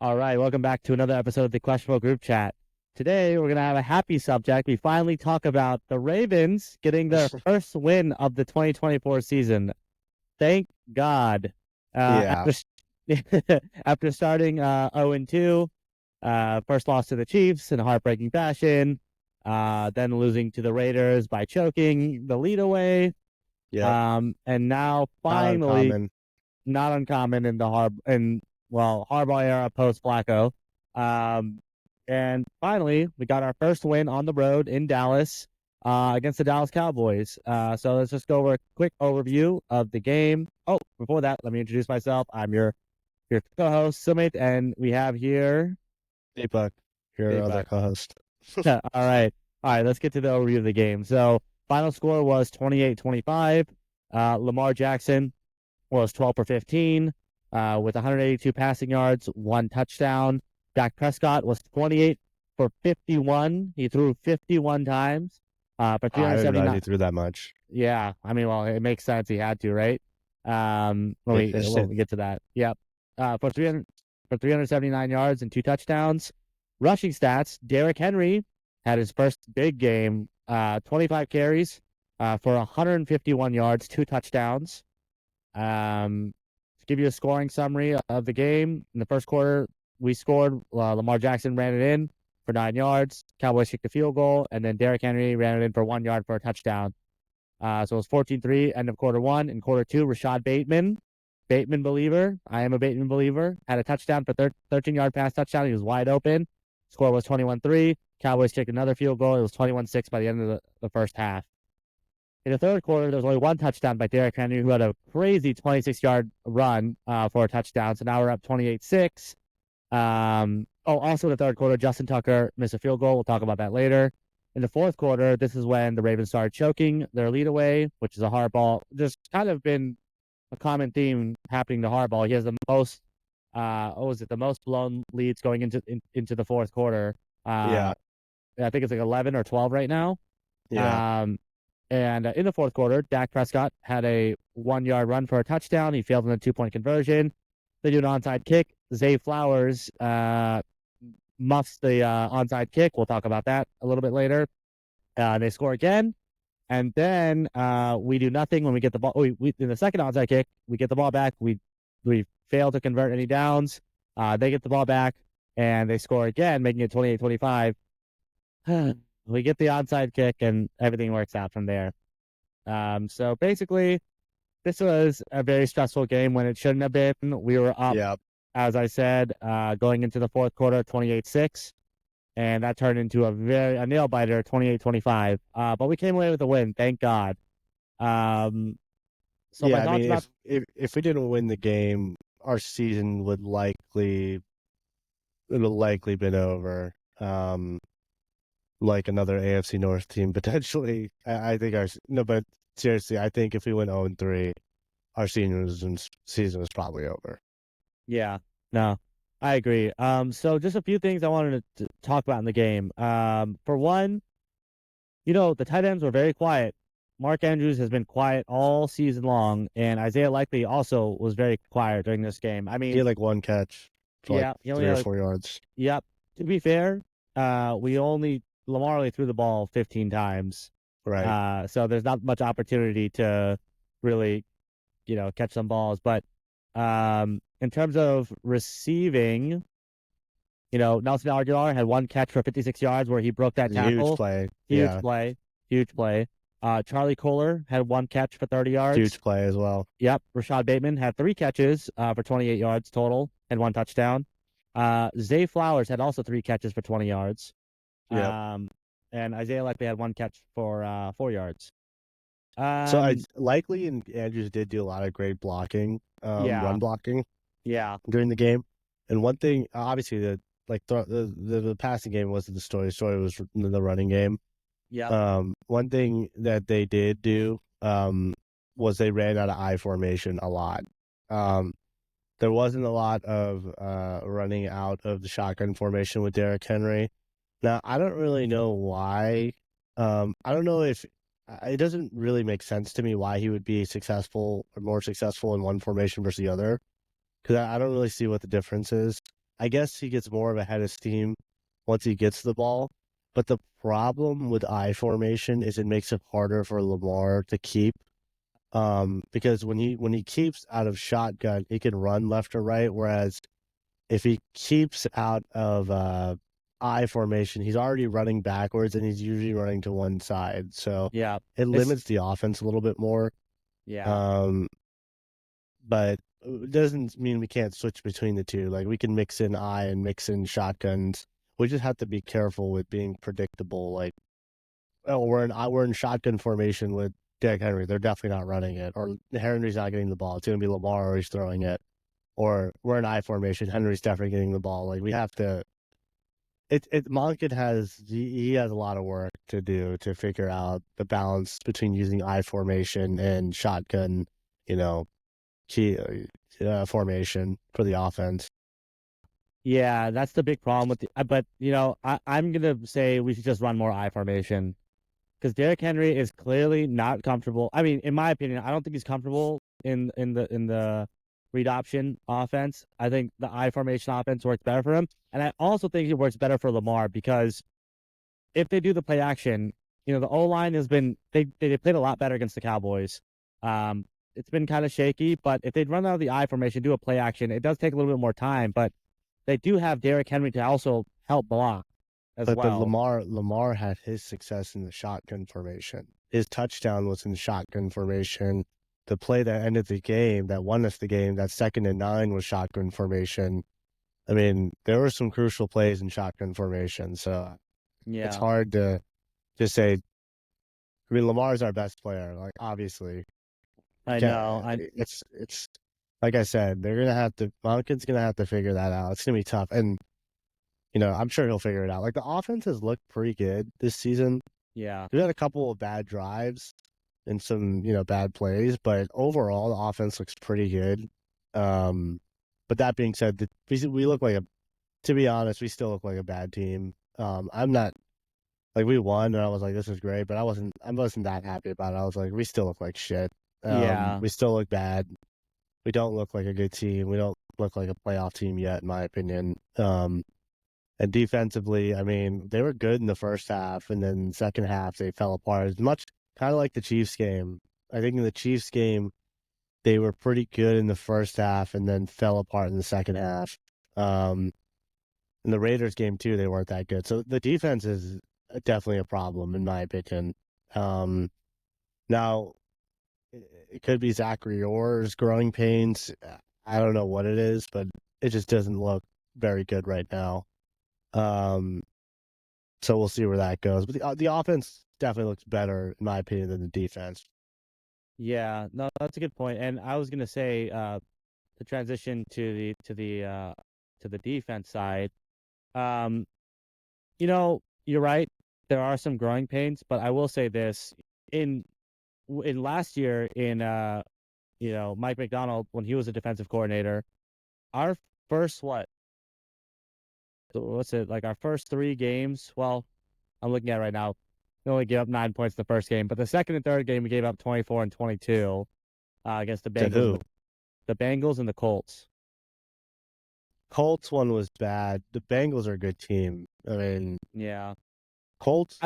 All right, welcome back to another episode of the Questionable Group Chat. Today, we're going to have a happy subject. We finally talk about the Ravens getting their first win of the 2024 season. Thank God. Yeah. After starting 0-2, first loss to the Chiefs in a heartbreaking fashion, then losing to the Raiders by choking the lead away. Yep. And now Not finally, uncommon. not uncommon in the Harbaugh era post Flacco. And finally, we got our first win on the road in Dallas against the Dallas Cowboys. So let's just go over a quick overview of the game. Oh, before that, let me introduce myself. I'm your co-host, Sumit, and we have here Deepak, your other Deepak. co-host. All right. All right, let's get to the overview of the game. So final score was 28-25. Lamar Jackson was 12 for 15 with 182 passing yards, 1 touchdown. Dak Prescott was 28 for 51. He threw 51 times for I didn't realize 379. he threw that much. Yeah, I mean, well, it makes sense. He had to, right? When we get to that. Yep. For 379 yards and 2 touchdowns. Rushing stats, Derrick Henry had his first big game, 25 carries for 151 yards, 2 touchdowns. To give you a scoring summary of the game, in the first quarter, we scored. Lamar Jackson ran it in for 9 yards. Cowboys kicked a field goal, and then Derrick Henry ran it in for 1 yard for a touchdown. So it was 14-3, end of quarter one. In quarter two, Rashad Bateman believer, I am a Bateman believer, had a touchdown for 13-yard pass touchdown. He was wide open. Score was 21-3. Cowboys kicked another field goal. It was 21-6 by the end of the first half. In the third quarter, there was only 1 touchdown by Derrick Henry, who had a crazy 26-yard run for a touchdown. So now we're up 28-6. Also in the third quarter, Justin Tucker missed a field goal. We'll talk about that later. In the fourth quarter, this is when the Ravens started choking their lead away, which is a hardball. There's kind of been a common theme happening to Harbaugh. He has the most, the most blown leads going into the fourth quarter. Yeah. I think it's like 11 or 12 right now. Yeah. And in the fourth quarter, Dak Prescott had a 1-yard run for a touchdown. He failed in a 2-point conversion. They do an onside kick. Zay Flowers muffs the onside kick. We'll talk about that a little bit later. They score again. And then we do nothing when we get the ball. We in the second onside kick, we get the ball back. We fail to convert any downs. They get the ball back, and they score again, making it 28-25. We get the onside kick, and everything works out from there. So basically, this was a very stressful game when it shouldn't have been. We were up, as I said, going into the fourth quarter, 28-6. And that turned into a nail biter, 28-25. But we came away with a win, thank God. If we didn't win the game, our season would likely been over. Like another AFC North team potentially. But seriously, I think if we went 0-3, our season was probably over. Yeah, no. I agree. So just a few things I wanted to talk about in the game. For one, the tight ends were very quiet. Mark Andrews has been quiet all season long, and Isaiah Likely also was very quiet during this game. I mean, he had like 1 catch for 3 or 4 yards. Yep. To be fair, Lamar only threw the ball 15 times. Right. So there's not much opportunity to really, catch some balls. But in terms of receiving, Nelson Aguilar had 1 catch for 56 yards where he broke that tackle. Huge play. Charlie Kohler had 1 catch for 30 yards. Huge play as well. Yep. Rashad Bateman had 3 catches for 28 yards total and 1 touchdown. Zay Flowers had also 3 catches for 20 yards. Yep. And Isaiah Likely had 1 catch for 4 yards. Likely and Andrews did do a lot of great blocking, run blocking. Yeah. During the game. And one thing, obviously, the passing game wasn't the story. The story was the running game. Yeah. One thing that they did do was they ran out of I formation a lot. There wasn't a lot of running out of the shotgun formation with Derrick Henry. Now, I don't really know why. I don't know if it doesn't really make sense to me why he would be successful or more successful in one formation versus the other, because I don't really see what the difference is. I guess he gets more of a head of steam once he gets the ball. But the problem with I formation is it makes it harder for Lamar to keep. Because when he keeps out of shotgun, he can run left or right. Whereas if he keeps out of I formation, he's already running backwards and he's usually running to one side. So Yeah. it limits the offense a little bit more. Yeah. But it doesn't mean we can't switch between the two. Like we can mix in I and mix in shotguns. We just have to be careful with being predictable. Like, oh, we're in shotgun formation with Derrick Henry. They're definitely not running it, or Henry's not getting the ball. It's going to be Lamar or he's throwing it. Or we're in I formation. Henry's definitely getting the ball. Like we have to. Monken he has a lot of work to do to figure out the balance between using I formation and shotgun. You know, key formation for the offense. Yeah, that's the big problem with the. But I'm gonna say we should just run more I formation because Derrick Henry is clearly not comfortable. I mean, in my opinion, I don't think he's comfortable in the read option offense. I think the I formation offense works better for him, and I also think it works better for Lamar because if they do the play action, the O line has been they played a lot better against the Cowboys. It's been kind of shaky, but if they'd run out of the I formation, do a play action, it does take a little bit more time, but they do have Derrick Henry to also help block as But well. Lamar had his success in the shotgun formation. His touchdown was in shotgun formation. The play that ended the game, that won us the game, that 2nd and 9 was shotgun formation. I mean, there were some crucial plays in shotgun formation, so it's hard to just say. I mean, Lamar's our best player, like obviously. I know. It's like I said, Monken's gonna have to figure that out. It's gonna be tough, and I'm sure he'll figure it out. Like the offense has looked pretty good this season. Yeah. We had a couple of bad drives and some, bad plays, but overall the offense looks pretty good. But that being said, we look like to be honest, we still look like a bad team. I'm not like we won and I was like, this is great, but I wasn't that happy about it. I was like, we still look like shit. Yeah. We still look bad. We don't look like a good team. We don't look like a playoff team yet, in my opinion. And defensively, I mean, they were good in the first half, and then second half they fell apart. It's much kind of like the Chiefs game. I think in the Chiefs game, they were pretty good in the first half, and then fell apart in the second half. In the Raiders game too, they weren't that good. So the defense is definitely a problem, in my opinion. Now, it could be Zachary Orr's growing pains. I don't know what it is, but it just doesn't look very good right now. So we'll see where that goes. But the offense definitely looks better, in my opinion, than the defense. Yeah, no, that's a good point. And I was gonna say, to transition to the defense side, you're right. There are some growing pains, but I will say this: in last year, Mike McDonald when he was a defensive coordinator, our first what's it like? Our first 3 games. Well, I'm looking at it right now. We only gave up 9 points the first game, but the second and third game we gave up 24 and 22 against the To Bengals. who? The Bengals and the Colts. Colts one was bad. The Bengals are a good team. I mean, Yeah. Colts.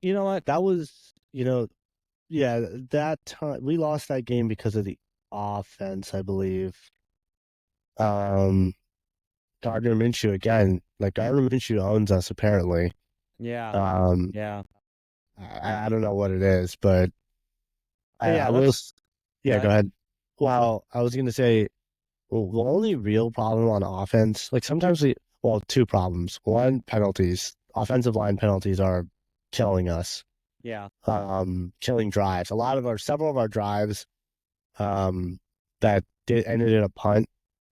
You know what? That was, yeah, that time we lost that game because of the offense, I believe. Gardner Minshew again. Like Gardner Minshew owns us apparently. Yeah. Yeah. I don't know what it is, but Yeah. I will. Yeah. Go ahead. Well, I was gonna say, well, the only real problem on offense, like sometimes two problems. One, penalties. Offensive line penalties are killing us. Yeah. Killing drives. Several of our drives, that ended in a punt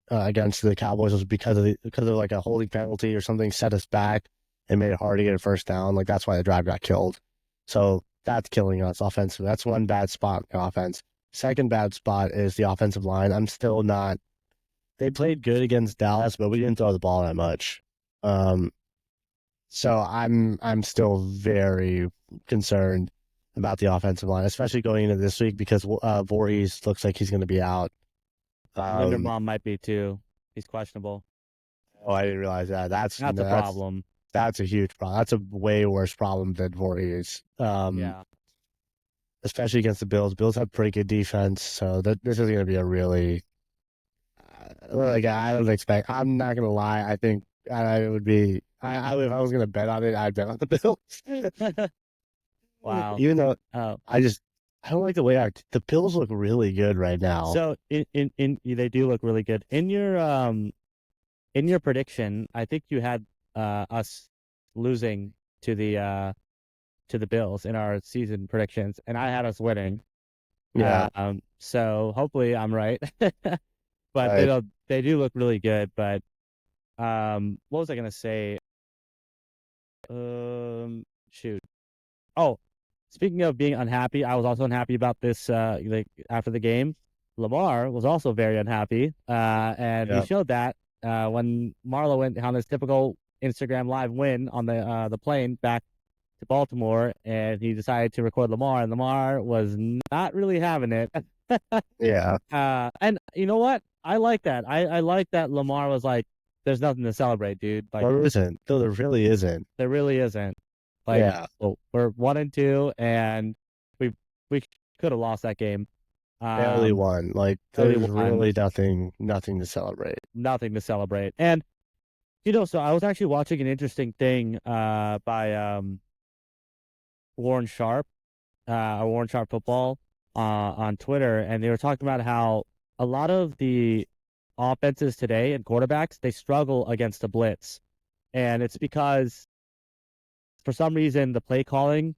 against the Cowboys was because of like a holding penalty or something set us back and made it hard to get a first down. Like that's why the drive got killed. So that's killing us offensively. That's one bad spot in offense. Second bad spot is the offensive line. I'm still not. They played good against Dallas, but we didn't throw the ball that much. So I'm still very concerned about the offensive line, especially going into this week because Voorhees looks like he's going to be out. Linderbaum might be too. He's questionable. Oh, I didn't realize that. That's a problem. That's a huge problem. That's a way worse problem than Voorhees. Yeah. Especially against the Bills. Bills have pretty good defense, so this is going to be a really like I don't expect. I'm not going to lie. I think it would be. If I was going to bet on it, I'd bet on the Bills. Wow. Even though Oh. I don't like the way the Bills look really good right now. So in they do look really good. In your prediction, I think you had us losing to the Bills in our season predictions, and I had us winning. Yeah. So hopefully I'm right. But Right. they do look really good. But what was I gonna say? Shoot. Oh, speaking of being unhappy, I was also unhappy about this. Like after the game, Lamar was also very unhappy. And he Yeah. showed that when Marlo went on his typical Instagram live win on the plane back to Baltimore, and he decided to record Lamar, and Lamar was not really having it. Yeah. And you know what? I like that. I like that Lamar was like, "There's nothing to celebrate, dude." Like There isn't. No, there really isn't. there really isn't. Like, Yeah. well, we're 1-2, and we could have lost that game. Barely won. Like Barely there's won. really nothing to celebrate. Nothing to celebrate. And so I was actually watching an interesting thing by Warren Sharp, Warren Sharp Football on Twitter, and they were talking about how a lot of the offenses today and quarterbacks, they struggle against the blitz. And it's because for some reason the play calling,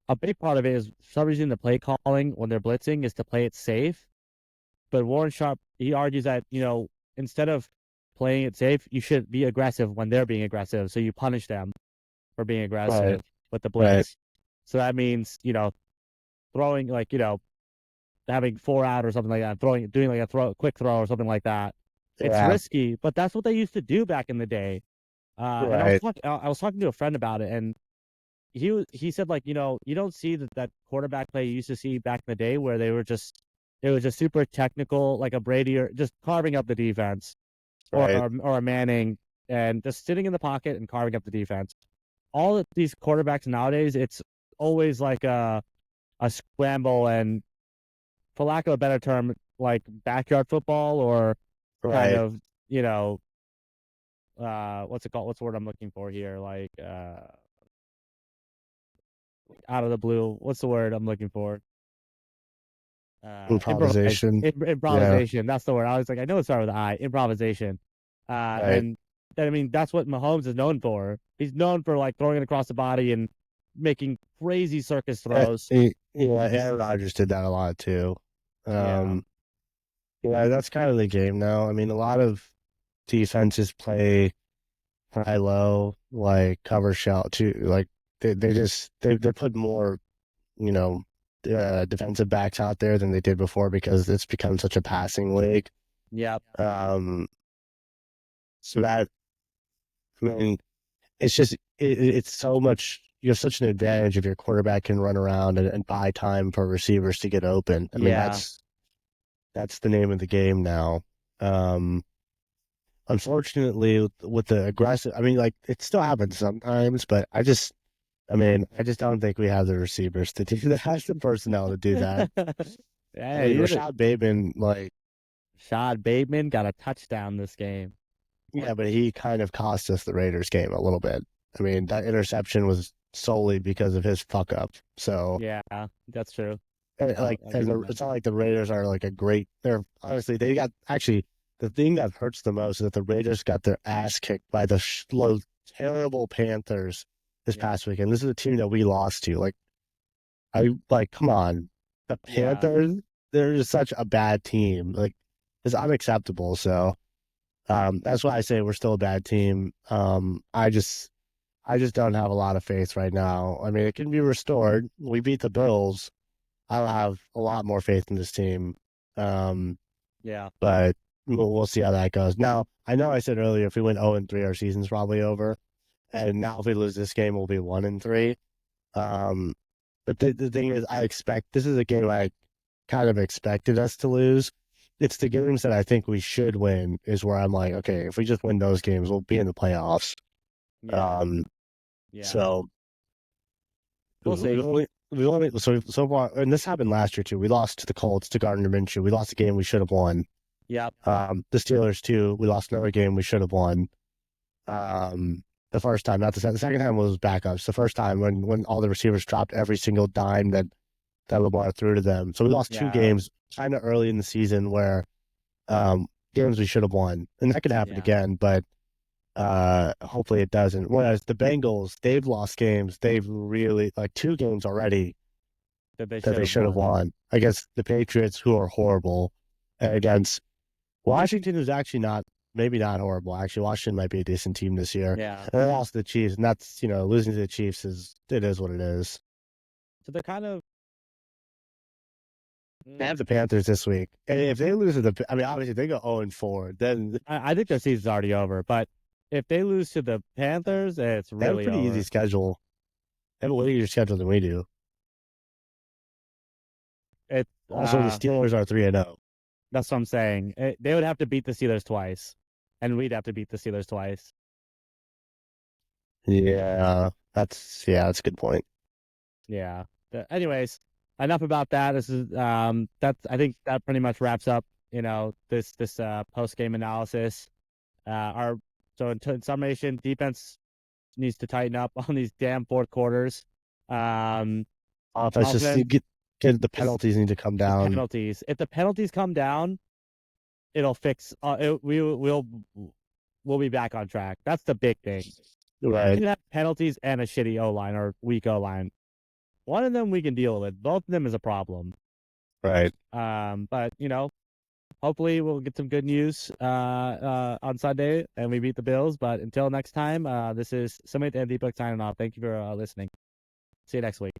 a big part of it is for some reason the play calling when they're blitzing is to play it safe. But Warren Sharp, he argues that, instead of playing it safe, you should be aggressive when they're being aggressive. So you punish them for being aggressive Right. with the Right. blitz. So that means, throwing like, having 4 out or something like that, doing like a quick throw or something like that. It's Yeah. risky, but that's what they used to do back in the day. And Right. I was talking to a friend about it, and he said, like, you don't see that quarterback play you used to see back in the day where it was just super technical, like a Brady, or just carving up the defense, Right. or a Manning, and just sitting in the pocket and carving up the defense. All of these quarterbacks nowadays, it's always like a scramble, and for lack of a better term, like backyard football, or kind Right. of, what's it called? What's the word I'm looking for here? Like out of the blue. What's the word I'm looking for? Improvisation. Yeah. Improvisation. That's the word. I was like, I know it started with I. Improvisation. Right. And I mean, that's what Mahomes is known for. He's known for like throwing it across the body and making crazy circus throws. Aaron Rodgers did that a lot too. Yeah. Yeah, that's kind of the game now. I mean, a lot of defenses play high low, like cover shell too. Like they put more, you know, defensive backs out there than they did before because it's become such a passing league. Yep. So that, I mean, it's just it's so much. You have such an advantage if your quarterback can run around and buy time for receivers to get open. I mean, Yeah. that's the name of the game now. Unfortunately, with the aggressive, I mean, like it still happens sometimes, but I just don't think we have the receivers to do that. The personnel to do that. I Hey, mean, Rashad Bateman, like, Rashad Bateman got a touchdown this game. yeah, but he kind of cost us the Raiders game a little bit. I mean, that interception was solely because of his fuck up. So Yeah, that's true. it's not like the Raiders are like a great. They're honestly they got actually the thing that hurts the most is that the Raiders got their ass kicked by the slow, terrible Panthers this past weekend. This is a team that we lost to. Come on, the Panthers. They're just such a bad team. Like it's unacceptable. So that's why I say we're still a bad team. I just don't have a lot of faith right now. I mean, it can be restored. We beat the Bills. I'll have a lot more faith in this team. But we'll see how that goes. Now, I know I said earlier if we went 0-3, our season's probably over. And now if we lose this game, we'll be 1-3. But the thing is, this is a game I kind of expected us to lose it's the games that I think we should win is where I'm like, okay, if we just win those games, we'll be in the playoffs. Yeah. So we'll see. So far, and this happened last year too. We lost to the Colts to Gardner Minshew. We lost a game we should have won. Yep. The Steelers too. We lost another game we should have won. The first time, not the second. The second time was backups. The first time when all the receivers dropped every single dime that Lamar threw to them. So we lost two games kind of early in the season where games we should have won, and that could happen again. But hopefully it doesn't. Whereas the Bengals, they've lost games. They've really like 2 games already that they should have won against the Patriots, who are horrible, and against Washington, who's actually maybe not horrible. Actually, Washington might be a decent team this year. Yeah. And they lost to the Chiefs, and that's, losing to the Chiefs is what it is. So they're kind of. They have the Panthers this week, and if they lose to obviously if they go 0-4, then I think their season's already over. But if they lose to the Panthers, it's really they have a pretty easy schedule. They have a way easier schedule than we do. Also, the Steelers are 3-0. That's what I'm saying. They would have to beat the Steelers twice, and we'd have to beat the Steelers twice. Yeah, that's a good point. Yeah. Anyways, enough about that. This is I think that pretty much wraps up, this post game analysis. In summation, defense needs to tighten up on these damn fourth quarters. Offense just get the penalties need to come down. Penalties. If the penalties come down, it'll fix. We'll be back on track. That's the big thing. Right. You have penalties and a shitty O line or weak O line. One of them we can deal with. Both of them is a problem. Right. But hopefully we'll get some good news on Sunday and we beat the Bills. But until next time, this is Sumit and Deepak signing off. Thank you for listening. See you next week.